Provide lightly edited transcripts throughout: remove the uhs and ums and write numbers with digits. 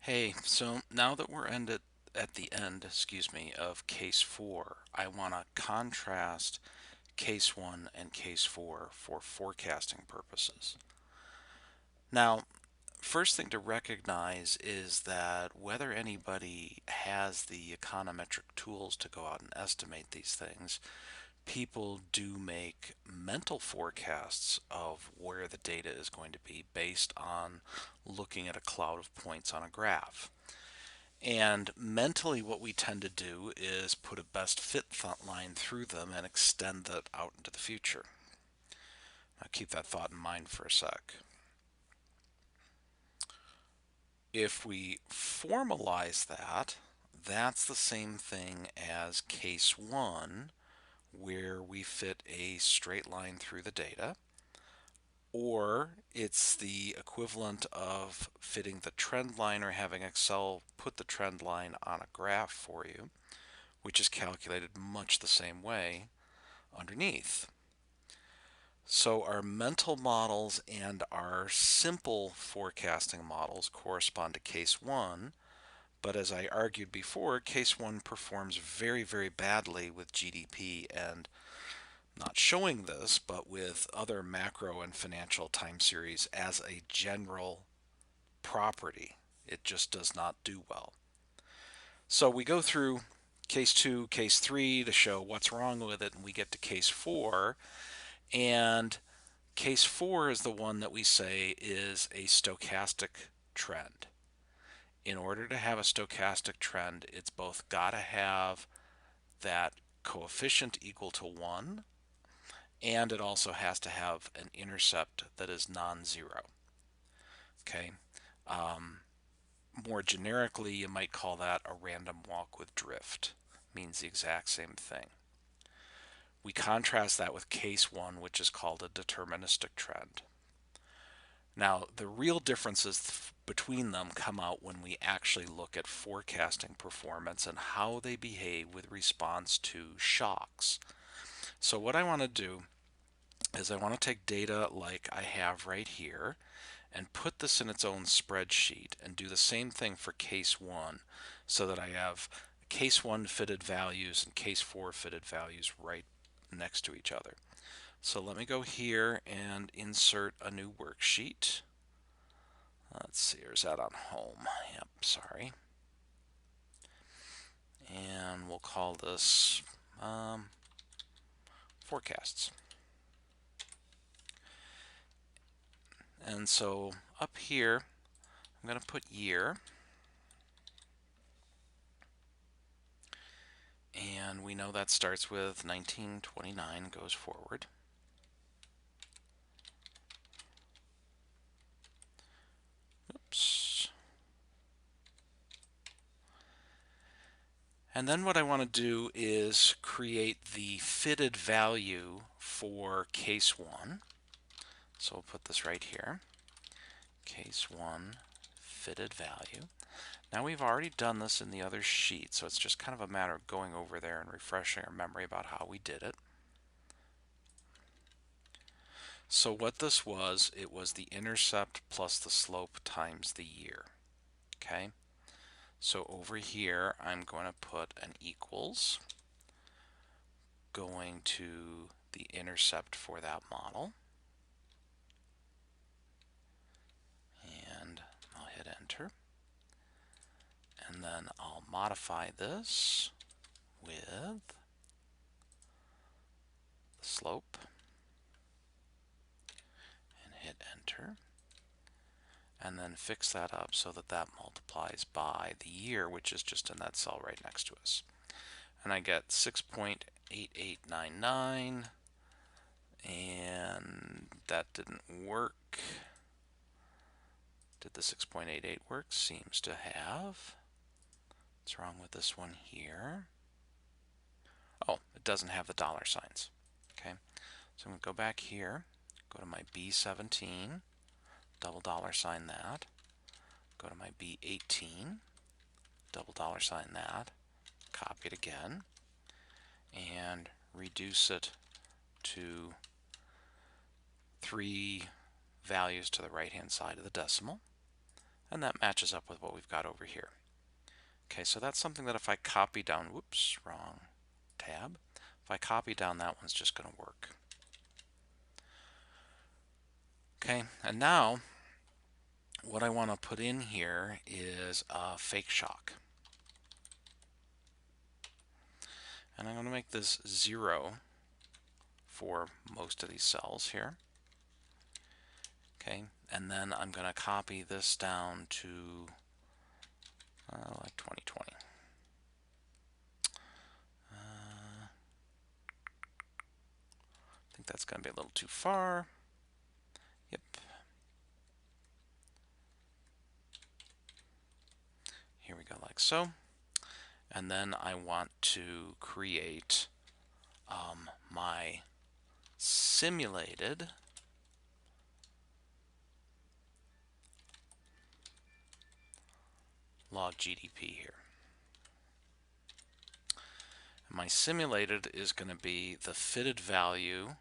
Hey, so now that we're at the end, of case 4, I want to contrast case 1 and case 4 for forecasting purposes. Now, first thing to recognize is that whether anybody has the econometric tools to go out and estimate these things, people do make mental forecasts of where the data is going to be based on looking at a cloud of points on a graph. And mentally, what we tend to do is put a best fit line through them and extend that out into the future. Now, keep that thought in mind for a sec. If we formalize that, that's the same thing as case 1, where we fit a straight line through the data, or it's the equivalent of fitting the trend line or having Excel put the trend line on a graph for you, which is calculated much the same way underneath. So our mental models and our simple forecasting models correspond to case 1, but as I argued before, case 1 performs very, very badly with GDP and not showing this, but with other macro and financial time series as a general property. It just does not do well. So we go through case 2, case 3 to show what's wrong with it, and we get to case 4. And case 4 is the one that we say is a stochastic trend. In order to have a stochastic trend, it's both got to have that coefficient equal to 1, and it also has to have an intercept that is non-zero. Okay. More generically, you might call that a random walk with drift. Means the exact same thing. We contrast that with case 1, which is called a deterministic trend. Now, the real differences between them come out when we actually look at forecasting performance and how they behave with response to shocks. So what I want to do is I want to take data like I have right here and put this in its own spreadsheet and do the same thing for case 1 so that I have case 1 fitted values and case 4 fitted values right next to each other. So let me go here and insert a new worksheet. Let's see, or is that on home? Yep, sorry. And we'll call this forecasts. And so up here, I'm going to put year. And we know that starts with 1929, goes forward. Oops. And then what I want to do is create the fitted value for case 1. So we'll put this right here. Case 1 fitted value. Now we've already done this in the other sheet, so it's just kind of a matter of going over there and refreshing our memory about how we did it. So what this was, it was the intercept plus the slope times the year. Okay? So over here, I'm going to put an equals, going to the intercept for that model, and I'll hit enter. And then I'll modify this with the slope and hit enter. And then fix that up so that that multiplies by the year, which is just in that cell right next to us. And I get 6.8899, and that didn't work. Did the 6.88 work? Seems to have. What's wrong with this one here? Oh, it doesn't have the dollar signs. Okay, so I'm going to go back here, go to my B17, double dollar sign that, go to my B18, double dollar sign that, copy it again, and reduce it to 3 values to the right hand side of the decimal. And that matches up with what we've got over here. Okay, so that's something that if I copy down, whoops, wrong tab. If I copy down, that one's just going to work. Okay, and now what I want to put in here is a fake shock. And I'm going to make this 0 for most of these cells here. Okay, and then I'm going to copy this down to like 2020. I think that's going to be a little too far. Yep. Here we go, like so. And then I want to create my simulated log GDP here. And my simulated is going to be the fitted value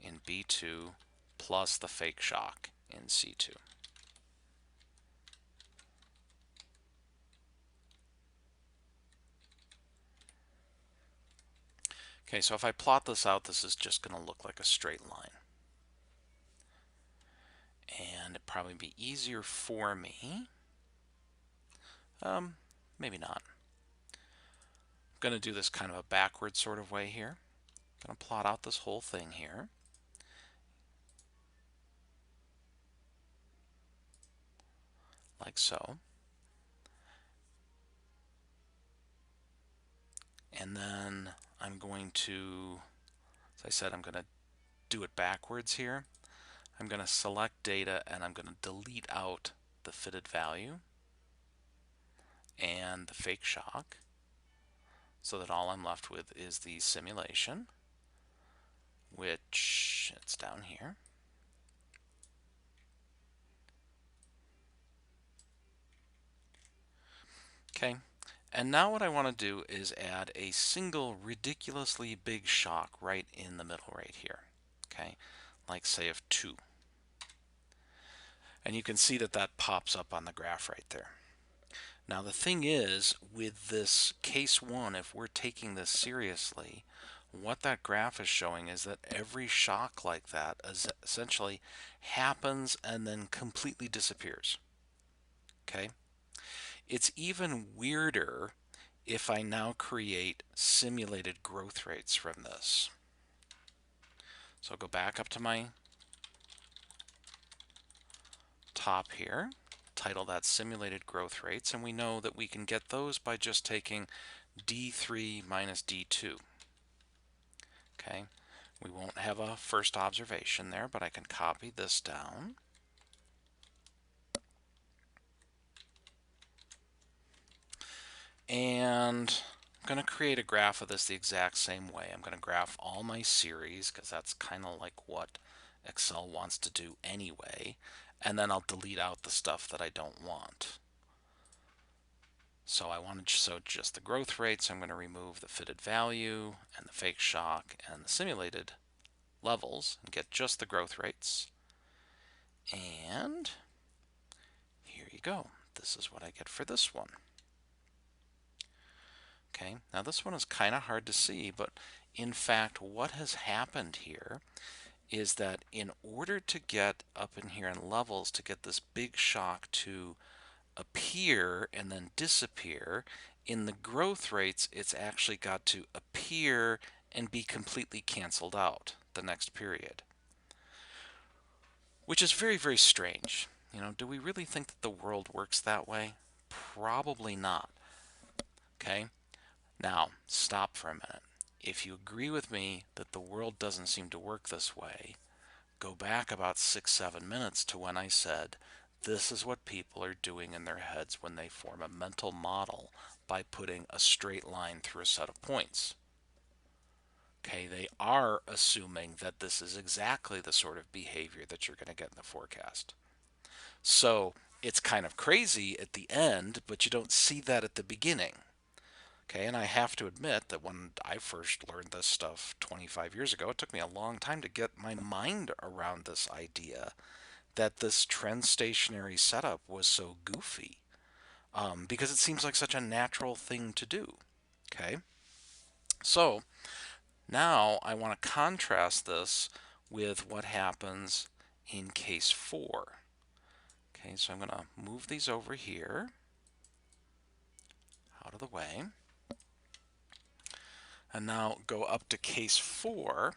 in B2 plus the fake shock in C2. Okay, so if I plot this out, this is just going to look like a straight line. And it'd probably be easier for me. Maybe not. I'm going to do this kind of a backward sort of way here. I'm going to plot out this whole thing here. Like so. And then I'm going to, as I said, I'm going to do it backwards here. I'm going to select data and I'm going to delete out the fitted value and the fake shock so that all I'm left with is the simulation, which it's down here. Okay, and now what I want to do is add a single ridiculously big shock right in the middle right here. Okay, like say of 2. And you can see that that pops up on the graph right there. Now the thing is, with this case 1, if we're taking this seriously, what that graph is showing is that every shock like that essentially happens and then completely disappears. Okay? It's even weirder if I now create simulated growth rates from this. So I'll go back up to my top here, title that simulated growth rates, and we know that we can get those by just taking D3 minus D2. Okay, we won't have a first observation there, but I can copy this down. And I'm going to create a graph of this the exact same way. I'm going to graph all my series because that's kind of like what Excel wants to do anyway. And then I'll delete out the stuff that I don't want. So I want to show just the growth rate, so I'm going to remove the fitted value and the fake shock and the simulated levels and get just the growth rates. And here you go. This is what I get for this one. Okay, now this one is kind of hard to see, but in fact what has happened here is that in order to get up in here in levels to get this big shock to appear and then disappear, in the growth rates it's actually got to appear and be completely canceled out the next period, which is very, very strange. You know, do we really think that the world works that way? Probably not. Okay, now stop for a minute. If you agree with me that the world doesn't seem to work this way, go back about 6-7 minutes to when I said this is what people are doing in their heads when they form a mental model by putting a straight line through a set of points. Okay, they are assuming that this is exactly the sort of behavior that you're going to get in the forecast. So it's kind of crazy at the end, but you don't see that at the beginning. Okay, and I have to admit that when I first learned this stuff 25 years ago, it took me a long time to get my mind around this idea that this trend stationary setup was so goofy, because it seems like such a natural thing to do. Okay, so now I want to contrast this with what happens in case 4. Okay, so I'm going to move these over here out of the way. And now go up to case 4.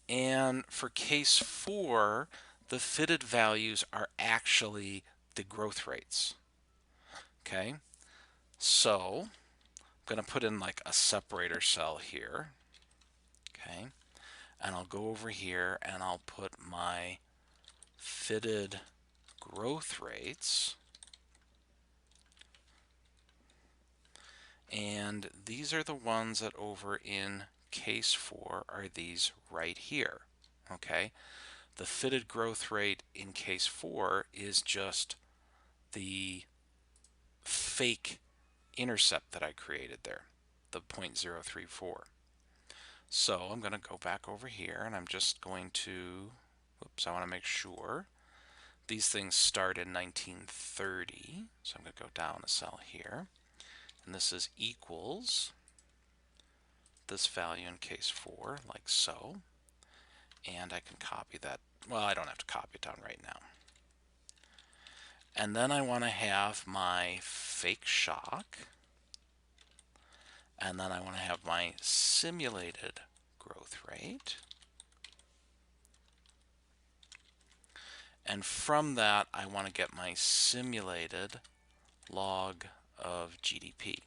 And for case 4, the fitted values are actually the growth rates. Okay, so I'm going to put in like a separator cell here. Okay, and I'll go over here and I'll put my fitted growth rates. And these are the ones that over in case 4 are these right here. Okay, the fitted growth rate in case 4 is just the fake intercept that I created there, the 0.034. So I'm going to go back over here and I'm just going to, whoops, I want to make sure these things start in 1930. So I'm going to go down a cell here, and this is equals this value in case 4, like so. And I can copy that. Well, I don't have to copy it down right now. And then I want to have my fake shock. And then I want to have my simulated growth rate. And from that, I want to get my simulated log of GDP.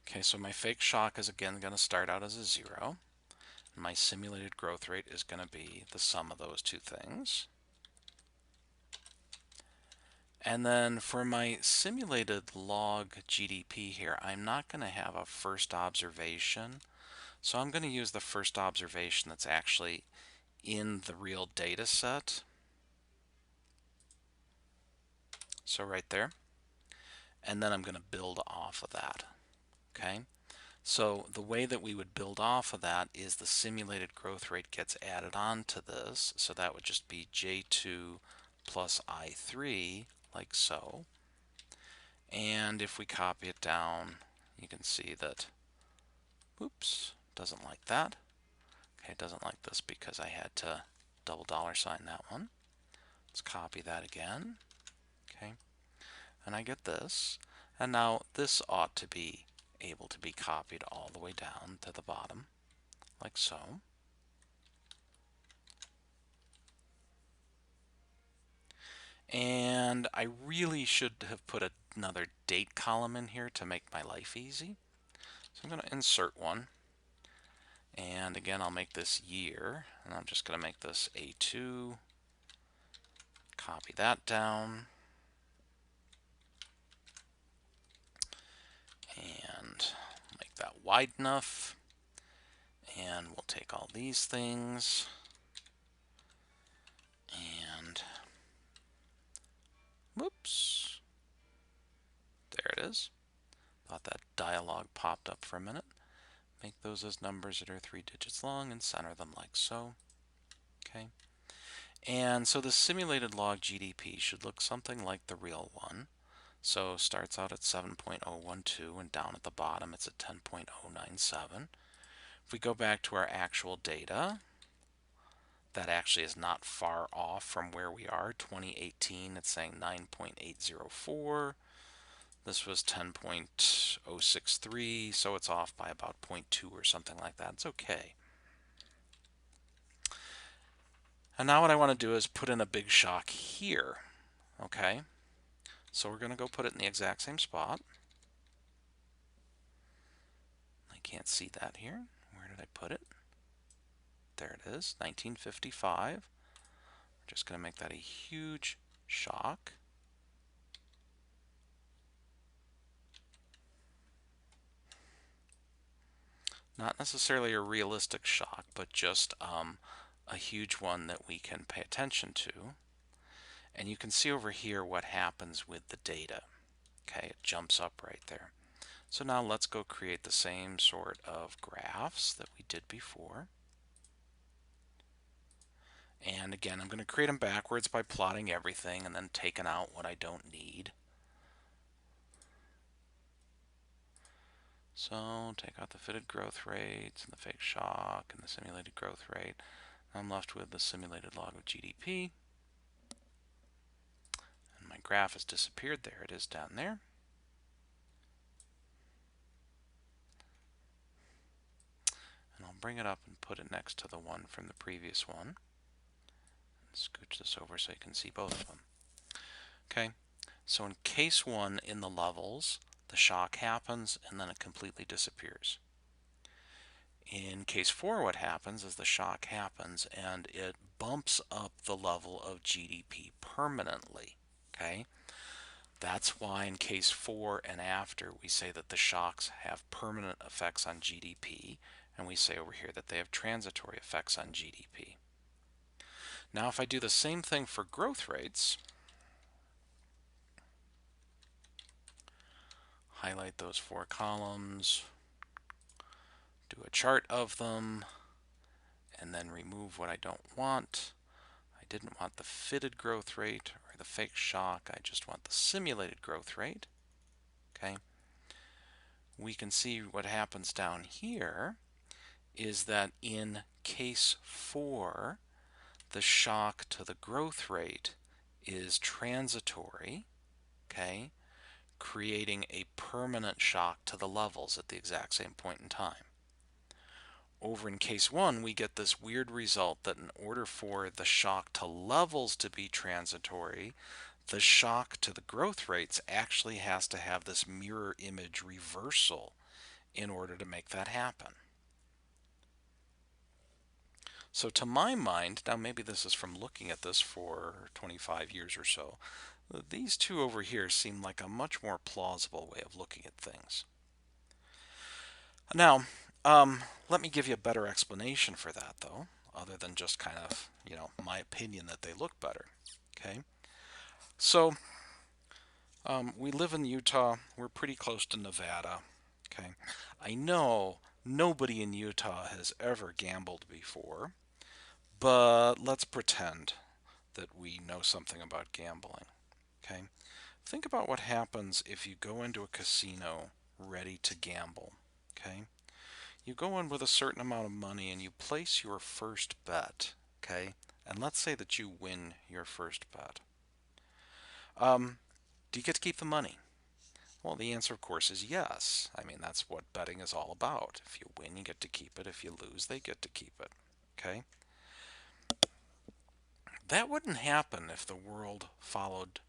Okay, so my fake shock is again going to start out as a 0. And my simulated growth rate is going to be the sum of those two things. And then for my simulated log GDP here, I'm not going to have a first observation. So I'm going to use the first observation that's actually in the real data set. So right there. And then I'm going to build off of that. Okay. So the way that we would build off of that is the simulated growth rate gets added on to this. So that would just be J2 plus I3, like so. And if we copy it down, you can see that, oops, doesn't like that. Okay, it doesn't like this because I had to double $sign that one. Let's copy that again. Okay, and I get this. And now this ought to be able to be copied all the way down to the bottom, like so. And I really should have put another date column in here to make my life easy. So I'm going to insert one. And again, I'll make this year. And I'm just going to make this A2. Copy that down. And make that wide enough. And we'll take all these things. And whoops. There it is. Thought that dialog popped up for a minute. Make those as numbers that are 3 digits long and center them like so. Okay. And so the simulated log GDP should look something like the real one. So starts out at 7.012 and down at the bottom it's at 10.097. If we go back to our actual data, that actually is not far off from where we are. 2018, it's saying 9.804. This was 10.063, so it's off by about 0.2 or something like that. It's okay. And now what I want to do is put in a big shock here. Okay, so we're going to go put it in the exact same spot. I can't see that here. Where did I put it? There it is, 1955. We're just going to make that a huge shock. Not necessarily a realistic shock, but just a huge one that we can pay attention to. And you can see over here what happens with the data. Okay, it jumps up right there. So now let's go create the same sort of graphs that we did before. And again, I'm going to create them backwards by plotting everything and then taking out what I don't need. So take out the fitted growth rates and the fake shock and the simulated growth rate. I'm left with the simulated log of GDP. And my graph has disappeared. There it is down there. And I'll bring it up and put it next to the one from the previous one. And scooch this over so you can see both of them. Okay, so in case 1 in the levels, the shock happens and then it completely disappears. In case 4, what happens is the shock happens and it bumps up the level of GDP permanently. Okay, that's why in case 4 and after we say that the shocks have permanent effects on GDP, and we say over here that they have transitory effects on GDP. Now if I do the same thing for growth rates, highlight those 4 columns, do a chart of them, and then remove what I don't want. I didn't want the fitted growth rate or the fake shock, I just want the simulated growth rate. Okay, we can see what happens down here is that in case 4, the shock to the growth rate is transitory, okay, creating a permanent shock to the levels at the exact same point in time. Over in case 1, we get this weird result that in order for the shock to levels to be transitory, the shock to the growth rates actually has to have this mirror image reversal in order to make that happen. So to my mind, now maybe this is from looking at this for 25 years or so, these two over here seem like a much more plausible way of looking at things. Now, let me give you a better explanation for that, though, other than just kind of, my opinion that they look better. Okay, so we live in Utah. We're pretty close to Nevada. Okay, I know nobody in Utah has ever gambled before, but let's pretend that we know something about gambling. Okay, think about what happens if you go into a casino ready to gamble. Okay, you go in with a certain amount of money and you place your first bet. Okay, and let's say that you win your first bet. Do you get to keep the money? Well, the answer, of course, is yes. I mean, that's what betting is all about. If you win, you get to keep it. If you lose, they get to keep it. Okay? That wouldn't happen if the world followed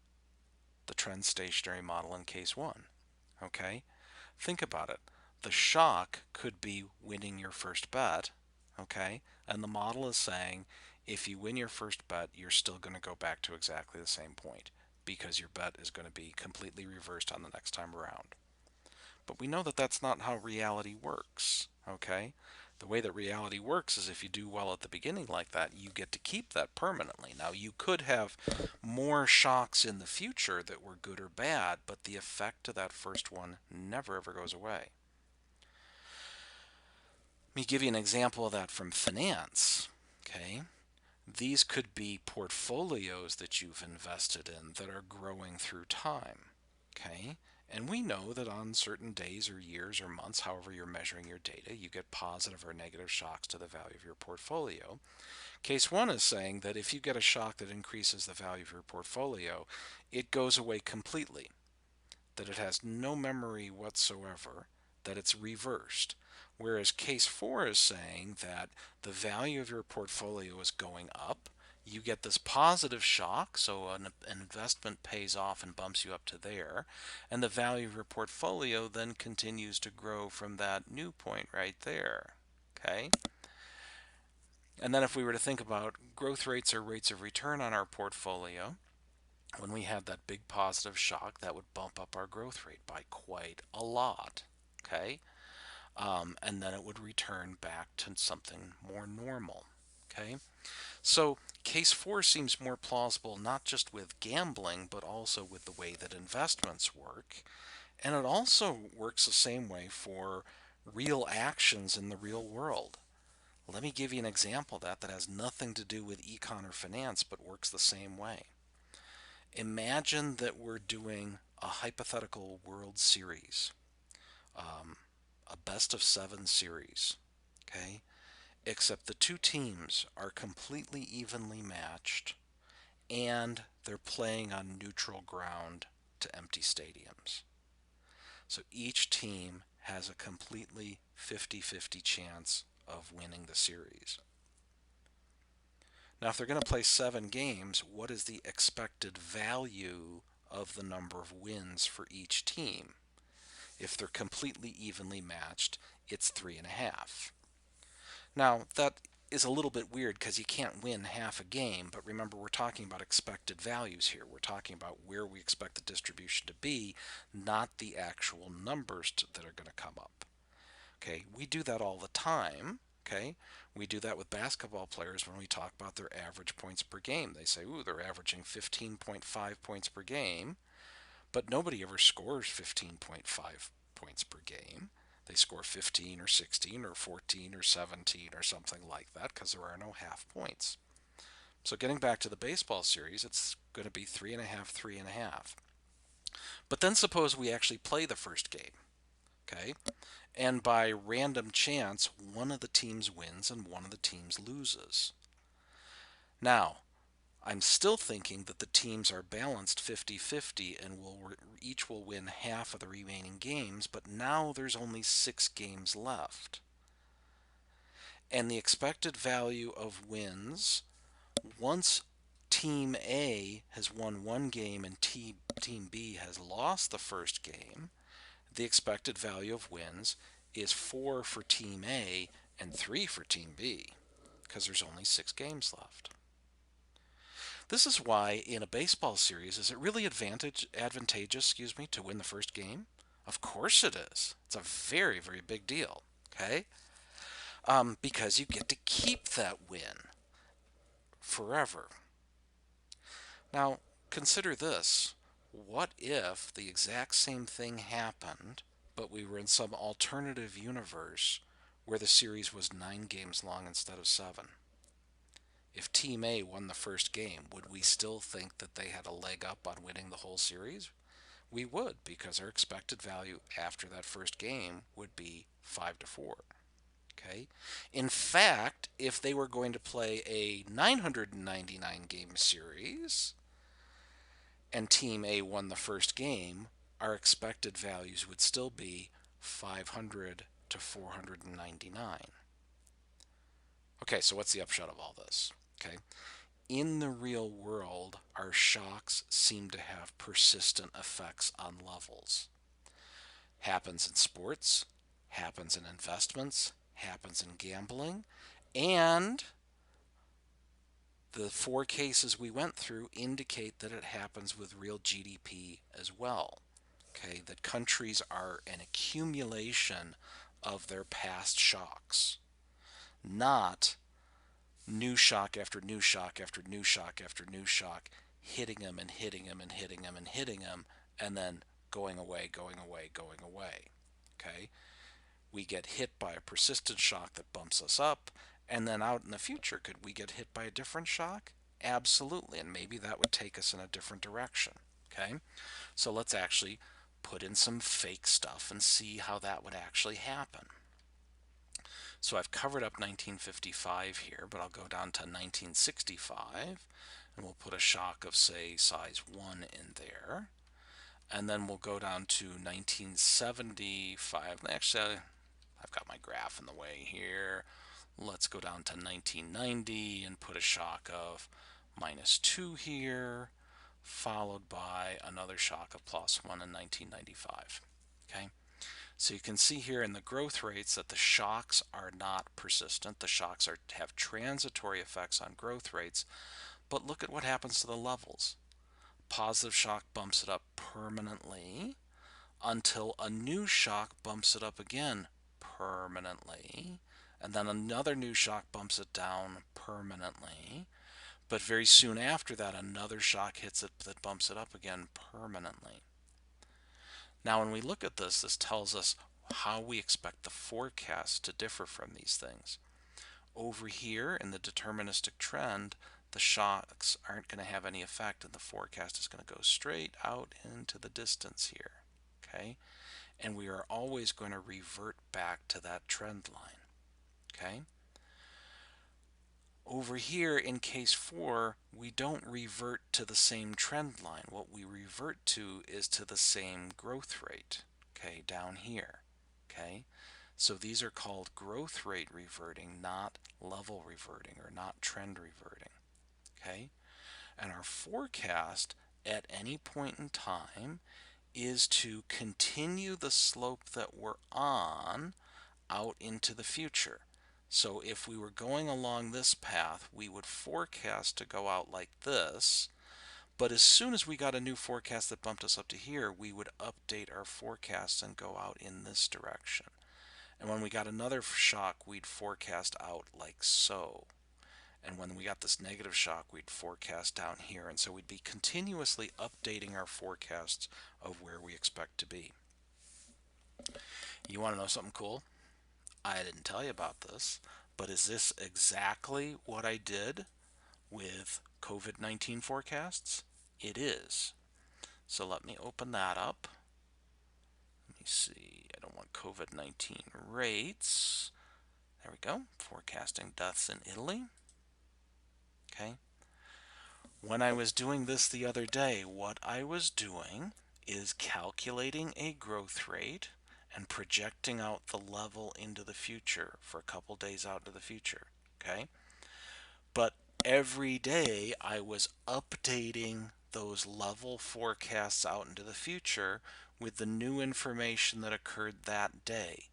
the trend stationary model in case 1. Okay? Think about it. The shock could be winning your first bet. Okay? And the model is saying if you win your first bet, you're still going to go back to exactly the same point because your bet is going to be completely reversed on the next time around. But we know that that's not how reality works, okay? The way that reality works is if you do well at the beginning like that, you get to keep that permanently. Now, you could have more shocks in the future that were good or bad, but the effect of that first one never ever goes away. Let me give you an example of that from finance, okay? These could be portfolios that you've invested in that are growing through time, okay? And we know that on certain days or years or months, however you're measuring your data, you get positive or negative shocks to the value of your portfolio. Case 1 is saying that if you get a shock that increases the value of your portfolio, it goes away completely, that it has no memory whatsoever, that it's reversed. Whereas case 4 is saying that the value of your portfolio is going up. You get this positive shock, so an investment pays off and bumps you up to there, and the value of your portfolio then continues to grow from that new point right there. Okay? And then if we were to think about growth rates or rates of return on our portfolio, when we had that big positive shock, that would bump up our growth rate by quite a lot. Okay? And then it would return back to something more normal. Okay? So case 4 seems more plausible not just with gambling, but also with the way that investments work. And it also works the same way for real actions in the real world. Let me give you an example of that has nothing to do with econ or finance but works the same way. Imagine that we're doing a hypothetical World Series, um, a best of seven series, okay? Except the two teams are completely evenly matched and they're playing on neutral ground to empty stadiums. So each team has a completely 50-50 chance of winning the series. Now, if they're going to play 7 games, what is the expected value of the number of wins for each team? If they're completely evenly matched, it's 3.5. Now, that is a little bit weird because you can't win half a game, but remember, we're talking about expected values here. We're talking about where we expect the distribution to be, not the actual numbers that are going to come up. Okay, we do that all the time. Okay, we do that with basketball players when we talk about their average points per game. They say, ooh, they're averaging 15.5 points per game, but nobody ever scores 15.5 points per game. They score 15 or 16 or 14 or 17 or something like that because there are no half points. So getting back to the baseball series, it's going to be 3.5, 3.5. But then suppose we actually play the first game, okay? And by random chance, one of the teams wins and one of the teams loses. Now, I'm still thinking that the teams are balanced 50-50 and each will win half of the remaining games, but now there's only 6 games left. And the expected value of wins, once Team A has won 1 game and Team B has lost the first game, the expected value of wins is 4 for Team A and 3 for Team B, because there's only 6 games left. This is why in a baseball series, is it really advantageous, to win the first game? Of course it is. It's a very, very big deal, okay? Because you get to keep that win forever. Now, consider this. What if the exact same thing happened, but we were in some alternative universe where the series was 9 games long instead of 7? If Team A won the first game, would we still think that they had a leg up on winning the whole series? We would, because our expected value after that first game would be 5-4. Okay? In fact, if they were going to play a 999 game series and Team A won the first game, our expected values would still be 500 to 499. Okay, so what's the upshot of all this? Okay, in the real world, our shocks seem to have persistent effects on levels. Happens in sports, happens in investments, happens in gambling, and the 4 cases we went through indicate that it happens with real GDP as well. Okay, that countries are an accumulation of their past shocks, not new shock after new shock after new shock after new shock, hitting them and hitting them and hitting them and hitting them, and then going away, going away, going away. Okay? We get hit by a persistent shock that bumps us up, and then out in the future, could we get hit by a different shock? Absolutely, and maybe that would take us in a different direction. Okay? So let's actually put in some fake stuff and see how that would actually happen. So I've covered up 1955 here, but I'll go down to 1965, and we'll put a shock of, say, size 1 in there. And then we'll go down to 1975. Actually, I've got my graph in the way here. Let's go down to 1990 and put a shock of -2 here, followed by another shock of +1 in 1995. Okay? So you can see here in the growth rates that the shocks are not persistent. The shocks have transitory effects on growth rates, but look at what happens to the levels. Positive shock bumps it up permanently until a new shock bumps it up again permanently, and then another new shock bumps it down permanently. But very soon after that, another shock hits it that bumps it up again permanently. Now, when we look at this, this tells us how we expect the forecast to differ from these things. Over here in the deterministic trend, the shocks aren't going to have any effect and the forecast is going to go straight out into the distance here. Okay? And we are always going to revert back to that trend line. Okay? Over here in case 4, we don't revert to the same trend line. What we revert to is to the same growth rate, okay, down here. Okay? So these are called growth rate reverting, not level reverting or not trend reverting. Okay? And our forecast at any point in time is to continue the slope that we're on out into the future. So if we were going along this path, we would forecast to go out like this. But as soon as we got a new forecast that bumped us up to here, we would update our forecasts and go out in this direction. And when we got another shock, we'd forecast out like so. And when we got this negative shock, we'd forecast down here. And so we'd be continuously updating our forecasts of where we expect to be. You want to know something cool? I didn't tell you about this, but is this exactly what I did with COVID-19 forecasts? It is. So let me open that up. Let me see. I don't want COVID-19 rates. There we go. Forecasting deaths in Italy. Okay. When I was doing this the other day, what I was doing is calculating a growth rate and projecting out the level into the future for a couple days out into the future. Okay. But every day I was updating those level forecasts out into the future with the new information that occurred that day.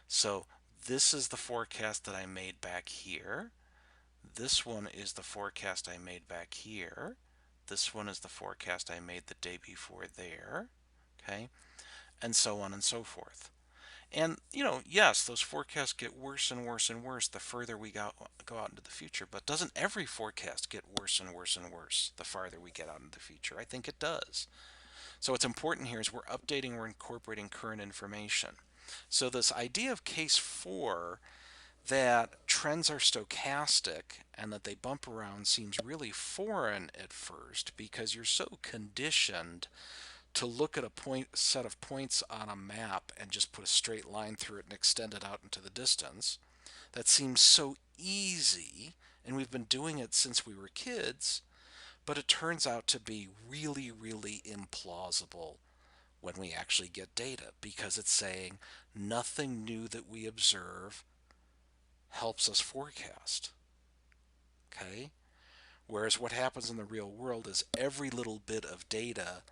So this is the forecast that I made back here. This one is the forecast I made back here. This one is the forecast I made the day before there. Okay, and so on and so forth. And, yes, those forecasts get worse and worse and worse the further we go out into the future. But doesn't every forecast get worse and worse and worse the farther we get out into the future? I think it does. So what's important here is we're updating, we're incorporating current information. So this idea of case 4, that trends are stochastic and that they bump around, seems really foreign at first because you're so conditioned to look at a set of points on a map and just put a straight line through it and extend it out into the distance. That seems so easy, and we've been doing it since we were kids, but it turns out to be really, really implausible when we actually get data because it's saying nothing new that we observe helps us forecast. Okay? Whereas what happens in the real world is every little bit of data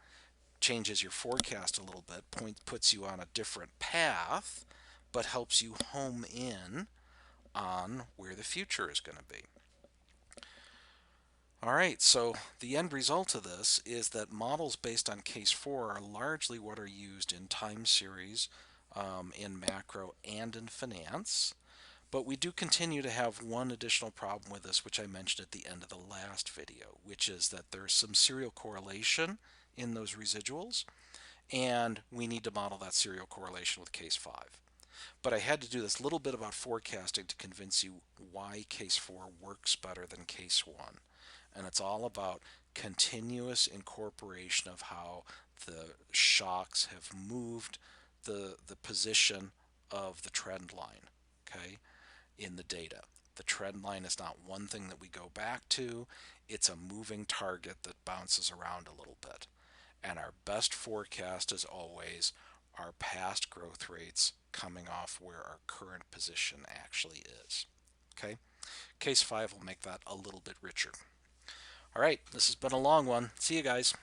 changes your forecast a little bit, puts you on a different path, but helps you home in on where the future is going to be. All right, so the end result of this is that models based on case 4 are largely what are used in time series, in macro, and in finance. But we do continue to have one additional problem with this, which I mentioned at the end of the last video, which is that there's some serial correlation in those residuals, and we need to model that serial correlation with case 5. But I had to do this little bit about forecasting to convince you why case 4 works better than case 1. And it's all about continuous incorporation of how the shocks have moved the position of the trend line, okay, in the data. The trend line is not one thing that we go back to, it's a moving target that bounces around a little bit. And our best forecast is always our past growth rates coming off where our current position actually is. Okay? Case 5 will make that a little bit richer. All right, this has been a long one. See you guys.